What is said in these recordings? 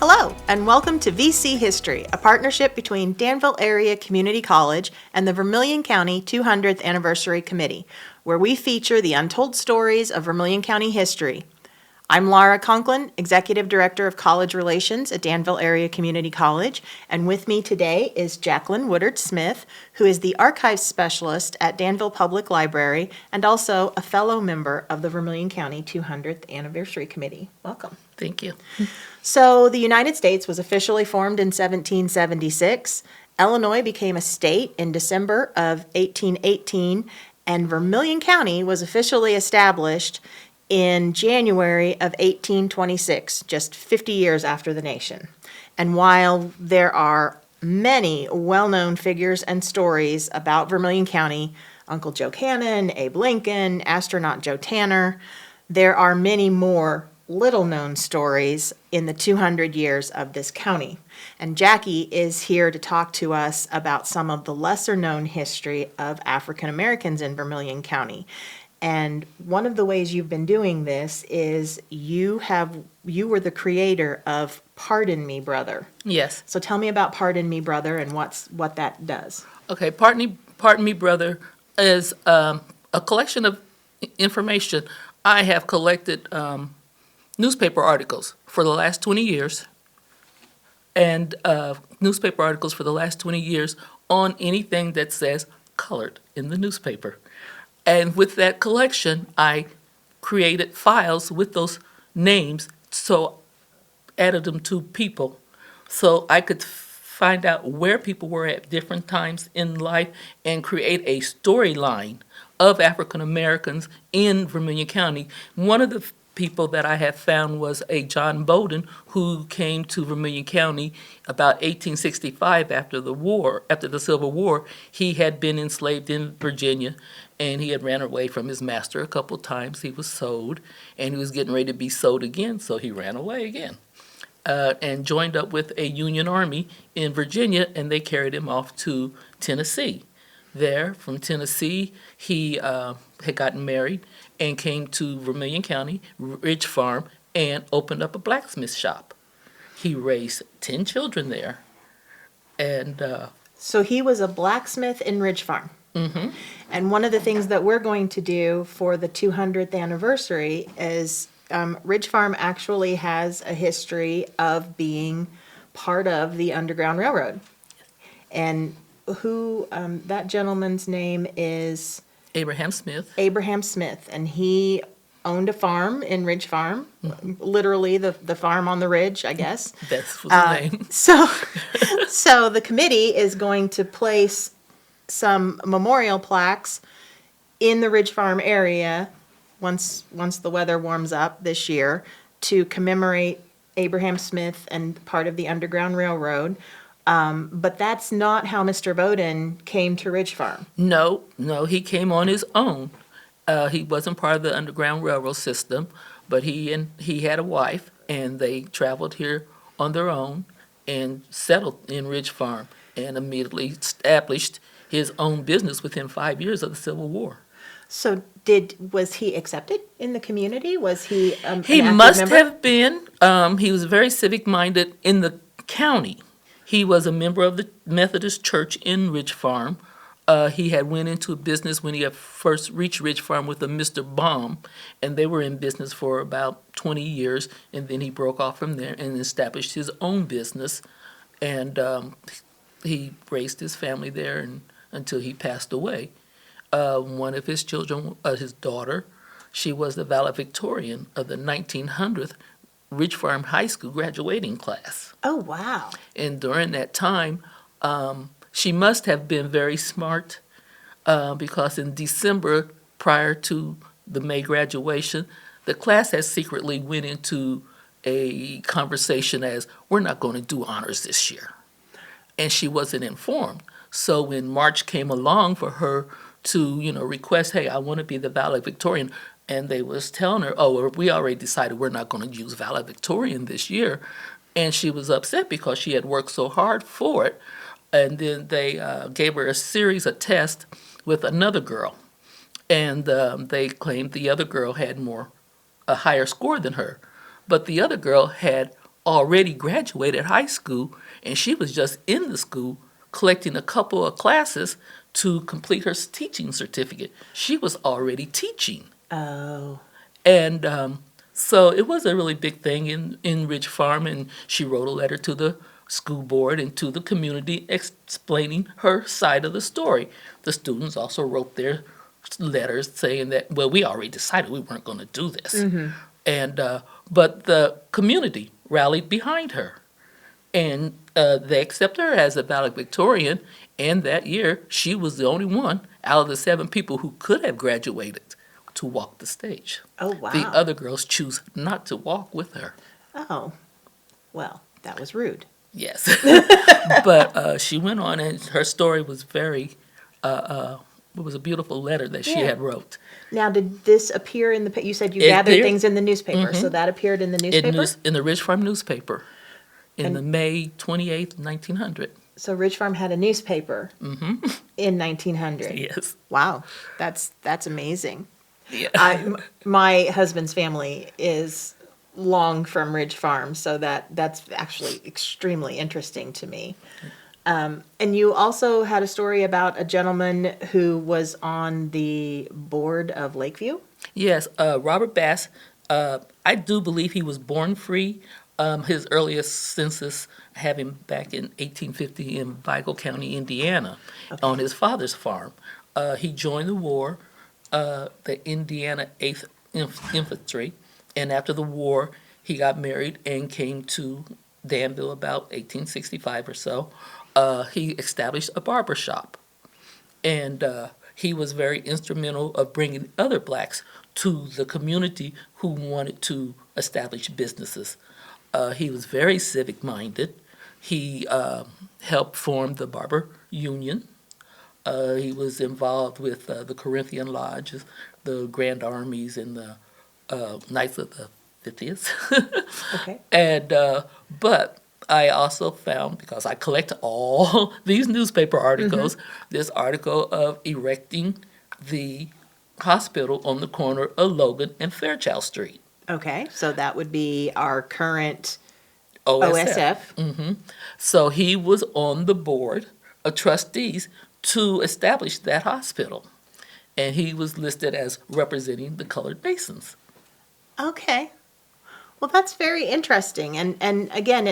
Hello, and welcome to VC History, a partnership between Danville Area Community College and the Vermilion County 200th Anniversary Committee, where we feature the untold stories of Vermilion County history. I'm Lara Conkin, Executive Director of College Relations at Danville Area Community College, and with me today is Jacqueline Woodard-Smith, who is the Archives Specialist at Danville Public Library and also a fellow member of the Vermilion County 200th Anniversary Committee. Welcome. Thank you. So the United States was officially formed in 1776. Illinois became a state in December of 1818, and Vermilion County was officially established in January of 1826, just 50 years after the nation. And while there are many well-known figures and stories about Vermilion County, Uncle Joe Cannon, Abe Lincoln, astronaut Joe Tanner, there are many more little-known stories in the 200 years of this county. And Jackie is here to talk to us about some of the lesser-known history of African Americans in Vermilion County. And one of the ways you've been doing this is you were the creator of Pardon Me, Brother. Yes. So tell me about Pardon Me, Brother, and what that does. Okay. Pardon Me, Brother is a collection of information. I have collected newspaper articles for the last 20 years, and newspaper articles for the last 20 years on anything that says colored in the newspaper. And with that collection, I created files with those names, so added them to people, so I could find out where people were at different times in life and create a storyline of African Americans in Vermilion County. One of the people that I have found was a John Bowden, who came to Vermilion County about 1865 after the Civil War. He had been enslaved in Virginia, and he had ran away from his master a couple times. He was sold, and he was getting ready to be sold again, so he ran away again and joined up with a Union Army in Virginia, and they carried him off to Tennessee. There, from Tennessee, he had gotten married and came to Vermilion County, Ridge Farm, and opened up a blacksmith shop. He raised 10 children there. And so he was a blacksmith in Ridge Farm. Mm-hmm. And one of the things that we're going to do for the 200th anniversary is Ridge Farm actually has a history of being part of the Underground Railroad. And who that gentleman's name is? Abraham Smith. Abraham Smith, and he owned a farm in Ridge Farm, literally the farm on the ridge, I guess. That was the name. So the committee is going to place some memorial plaques in the Ridge Farm area once the weather warms up this year to commemorate Abraham Smith and part of the Underground Railroad. But that's not how Mr. Bowden came to Ridge Farm. No, he came on his own. He wasn't part of the Underground Railroad system, but he had a wife, and they traveled here on their own and settled in Ridge Farm and immediately established his own business within 5 years of the Civil War. So was he accepted in the community? Was he He must have been. He was very civic-minded in the county. He was a member of the Methodist Church in Ridge Farm. He had went into business when he had first reached Ridge Farm with a Mr. Baum, and they were in business for about 20 years, and then he broke off from there and established his own business, and he raised his family there until he passed away. One of his children, his daughter, she was the valedictorian of the 1900th Ridge Farm High School graduating class. Oh, wow. And during that time, she must have been very smart because in December, prior to the May graduation, the class had secretly went into a conversation as, we're not going to do honors this year. And she wasn't informed. So when March came along for her to, request, hey, I want to be the valedictorian, and they was telling her, oh, we already decided we're not going to use valedictorian this year. And she was upset because she had worked so hard for it. And then they gave her a series of tests with another girl. And they claimed the other girl had a higher score than her. But the other girl had already graduated high school, and she was just in the school collecting a couple of classes to complete her teaching certificate. She was already teaching. Oh. And so it was a really big thing in Ridge Farm, and she wrote a letter to the school board and to the community explaining her side of the story. The students also wrote their letters saying that, well, we already decided we weren't going to do this. And but the community rallied behind her, and they accepted her as a valedictorian, and that year she was the only one out of the 7 people who could have graduated to walk the stage. Oh, wow. The other girls choose not to walk with her. Oh. Well, that was rude. Yes. But she went on, and her story was very, it was a beautiful letter that she Yeah. had wrote. Now, did this appear in the, you said you It gathered appeared- things in the newspaper, so that appeared in the newspaper? In the Ridge Farm newspaper in And- the May 28th, 1900. So Ridge Farm had a newspaper in 1900. Yes. Wow, that's amazing. Yeah. My husband's family is long from Ridge Farm, so that's actually extremely interesting to me. And you also had a story about a gentleman who was on the board of Lakeview? Yes, Robert Bass, I do believe he was born free. His earliest census had him back in 1850 in Vigo County, Indiana, on his father's farm. He joined the war, the Indiana 8th Infantry, and after the war, he got married and came to Danville about 1865 or so. He established a barber shop, and he was very instrumental of bringing other blacks to the community who wanted to establish businesses. He was very civic-minded. He helped form the Barber Union. He was involved with the Corinthian Lodges, the Grand Armies, and the Knights of the 50th. Okay. And but I also found, because I collect all these newspaper articles, this article of erecting the hospital on the corner of Logan and Fairchild Street. Okay, so that would be our current OSF. So he was on the board of trustees to establish that hospital, and he was listed as representing the colored Masons. Okay. Well, that's very interesting. And again,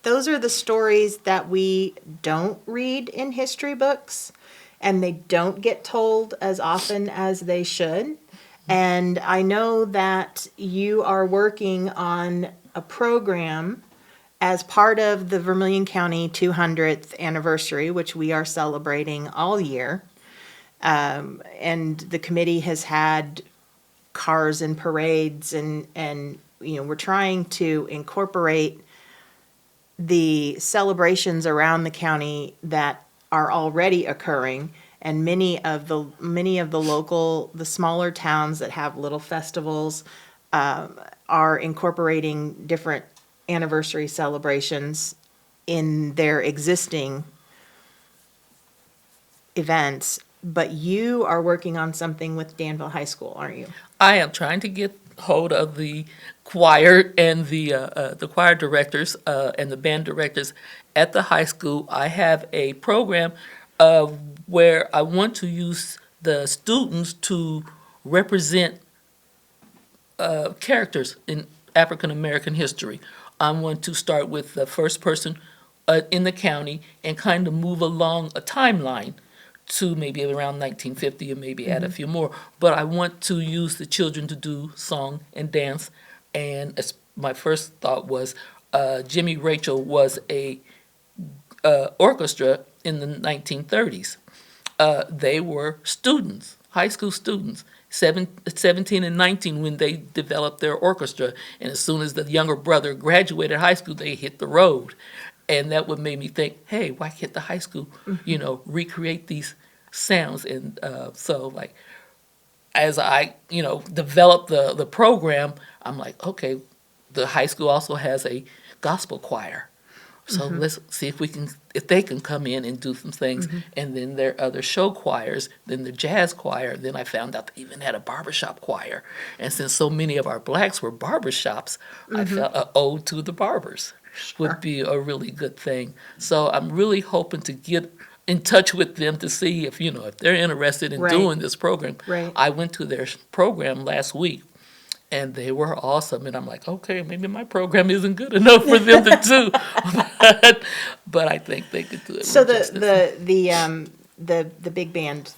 those are the stories that we don't read in history books, and they don't get told as often as they should. And I know that you are working on a program as part of the Vermilion County 200th anniversary, which we are celebrating all year. And the committee has had cars and parades, and we're trying to incorporate the celebrations around the county that are already occurring, and many of the the smaller towns that have little festivals are incorporating different anniversary celebrations in their existing events. But you are working on something with Danville High School, aren't you? I am trying to get hold of the choir and the choir directors and the band directors at the high school. I have a program where I want to use the students to represent characters in African American history. I want to start with the first person in the county and kind of move along a timeline to maybe around 1950 and maybe add a few more. But I want to use the children to do song and dance. And my first thought was Jimmy Rachel was a orchestra in the 1930s. They were students, high school students, 17 and 19 when they developed their orchestra. And as soon as the younger brother graduated high school, they hit the road. And that would make me think, hey, why can't the high school, recreate these sounds? And so, like, as I, develop the program, I'm like, okay, the high school also has a gospel choir. So let's see if they can come in and do some things. And then there are other show choirs, then the jazz choir. Then I found out they even had a barbershop choir. And since so many of our blacks were barbershops, I felt an ode to the barbers would be a really good thing. So I'm really hoping to get in touch with them to see if, if they're interested in Right. doing this program. Right. I went to their program last week, and they were awesome. And I'm like, okay, maybe my program isn't good enough for them to do, but I think they could do it. So with justice. the big band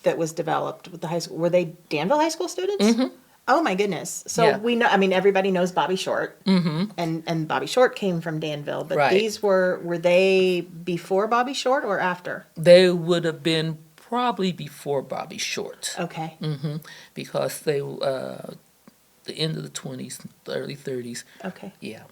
that was developed with the high school, were they Danville High School students? Mm-hmm. Oh my goodness! So Yeah. we know. I mean, everybody knows Bobby Short, and Bobby Short came from Danville. But Right. these were they before Bobby Short or after? They would have been probably before Bobby Short, Okay. because they the end of the 20s, the early 30s, Okay. yeah,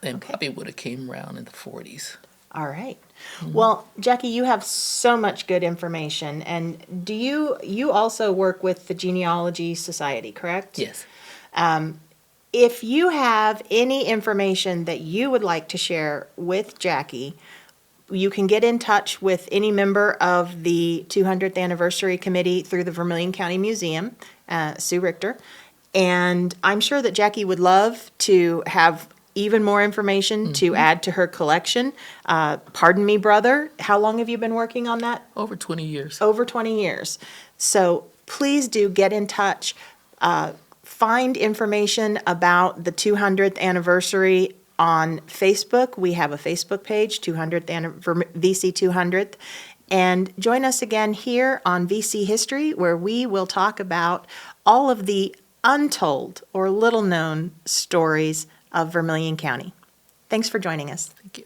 and Bobby would have came around in the 40s. All right. Well, Jackie, you have so much good information, and do you also work with the Genealogy Society, correct? Yes. If you have any information that you would like to share with Jackie, you can get in touch with any member of the 200th Anniversary Committee through the Vermilion County Museum, Sue Richter, and I'm sure that Jackie would love to have even more information to add to her collection. Pardon me, brother, how long have you been working on that? Over 20 years. Over 20 years. So please do get in touch. Find information about the 200th anniversary on Facebook. We have a Facebook page, 200th VC 200th. And join us again here on VC History, where we will talk about all of the untold or little known stories of Vermilion County. Thanks for joining us. Thank you.